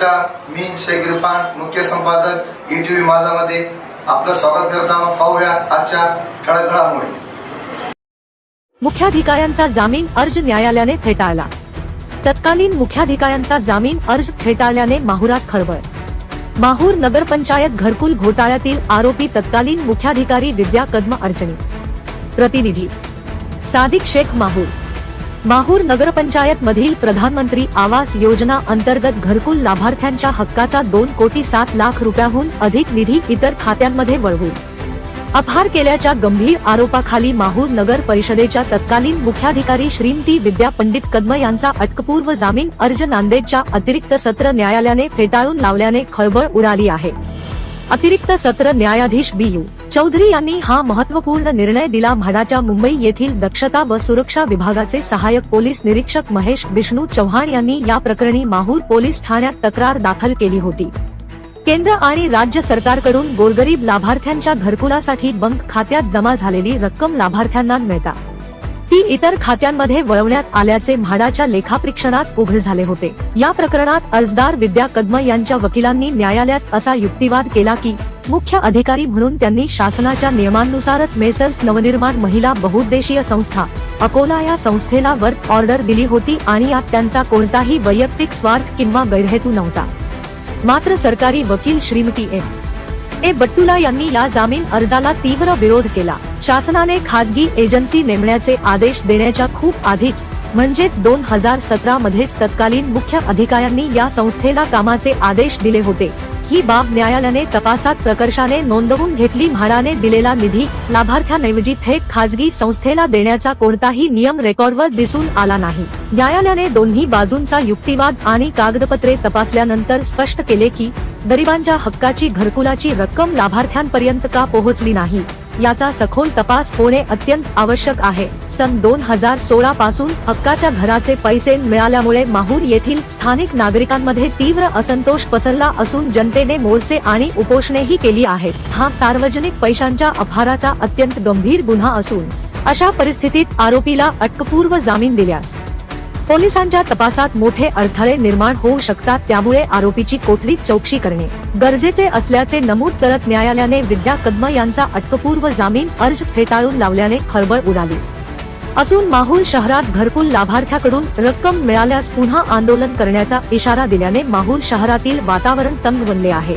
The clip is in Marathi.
नमस्कार, मी शेख इरफान, मुख्य संपादक ETV माझामध्ये आपलं स्वागत करत आहोत। पाहूया आजच्या ठळक घडामोडी। मुख्याधिकाऱ्यांचा जामीन अर्ज न्यायालयाने फेटाळला। तत्कालीन मुख्याधिकाऱ्यांचा जामीन अर्ज फेटाळल्याने माहुरात खळबळ। माहूर नगरपंचायत घरकुल घोटाळ्यातील आरोपी तत्कालीन मुख्याधिकारी विद्या कदम अडचणीत। प्रतिनिधी सादिक शेख माहूर। माहूर नगरपंचायत मधील प्रधानमंत्री आवास योजना अंतर्गत घरकुल लाभार्थ्यांच्या हक्काचा 2,07,00,000 रुपयाहून अधिक निधी इतर खात्यांमध्ये वळवून अपहार केल्याच्या गंभीर आरोपाखाली माहूर नगर परिषदेच्या तत्कालीन मुख्याधिकारी श्रीमती विद्या पंडित कदम यांचा अटकपूर्व जामीन अर्ज नांदेडच्या अतिरिक्त सत्र न्यायालयाने फेटाळून लावल्याने खळबळ उडाली आहे। अतिरिक्त सत्र न्यायाधीश BU चौधरी यांनी हा महत्त्वपूर्ण निर्णय दिला। म्हाडाच्या मुंबई येथील दक्षता व सुरक्षा विभागाचे सहाय्यक पोलीस निरीक्षक महेश विष्णू चव्हाण यांनी या प्रकरणी माहूर पोलीस ठाण्यात तक्रार दाखल केली होती। केंद्र आणि राज्य सरकारकडून गोरगरीब लाभार्थ्यांच्या घरकुलासाठी बँक खात्यात जमा झालेली रक्कम लाभार्थ्यांना मिळता ती इतर खात्यांमध्ये वळवण्यात आल्याचे म्हाडाच्या लेखापरीक्षणात उघड झाले होते। या प्रकरणात अर्जदार विद्या कदम यांच्या वकिलांनी न्यायालयात असा युक्तिवाद केला की मुख्य अधिकारी म्हणून त्यांनी शासनाच्या नियमांनुसारच मेसर्स नवनिर्माण महिला बहुउद्देशीय संस्था अकोला या संस्थेला वर्क ऑर्डर दिली होती आणि यात त्यांचा कोणताही वैयक्तिक स्वार्थ किंवा गैरहेतू नव्हता। मात्र सरकारी वकील श्रीमती M.A. बट्टुला यांनी या जामीन अर्जाला तीव्र विरोध केला। शासनाने खासगी एजन्सी नेमण्याचे आदेश देण्याच्या खूप आधीच म्हणजेच 2017 मध्येच तत्कालीन मुख्य अधिकाऱ्यांनी या संस्थेला कामाचे आदेश दिले होते। ही बाब न्यायालयाने तपासात प्रकर्षाने नोंदवून घेतली। म्हाडाने दिलेला निधी लाभार्थ्यांऐवजी थेट खासगी संस्थेला देण्याचा कोणताही नियम रेकॉर्डवर दिसून आला नाही। न्यायालयाने दोन्ही बाजूंचा युक्तिवाद आणि कागदपत्रे तपासल्यानंतर स्पष्ट केले की गरिबांच्या हक्काची घरकुलाची रक्कम लाभार्थ्यांपर्यंत का पोहोचली नाही याचा सखोल तपास होणे अत्यंत आवश्यक आहे। सन 2016 पासून हक्काच्या घराचे पैसे मिळाल्यामुळे माहूर येथील स्थानिक नागरिकांमध्ये तीव्र असंतोष पसरला असून जनतेने मोर्चे आणि उपोषणेही केली आहेत। हा सार्वजनिक पैशांच्या अपहाराचा अत्यंत गंभीर गुन्हा असून अशा परिस्थितीत आरोपीला अटकपूर्व जामीन दिल्यास पोलिसांच्या तपासात मोठे अडथळे निर्माण होऊ शकतात। त्यामुळे आरोपीची कोठडीत चौकशी करणे गरजेचे असल्याचे नमूद करत न्यायालयाने विद्या कदम यांचा अटकपूर्व जामीन अर्ज फेटाळून लावल्याने खळबळ उडाली असून माहूर शहरात घरकुल लाभार्थ्याकडून रक्कम मिळाल्यास पुन्हा आंदोलन करण्याचा इशारा दिल्याने माहूर शहरातील वातावरण तंग बनले आहे।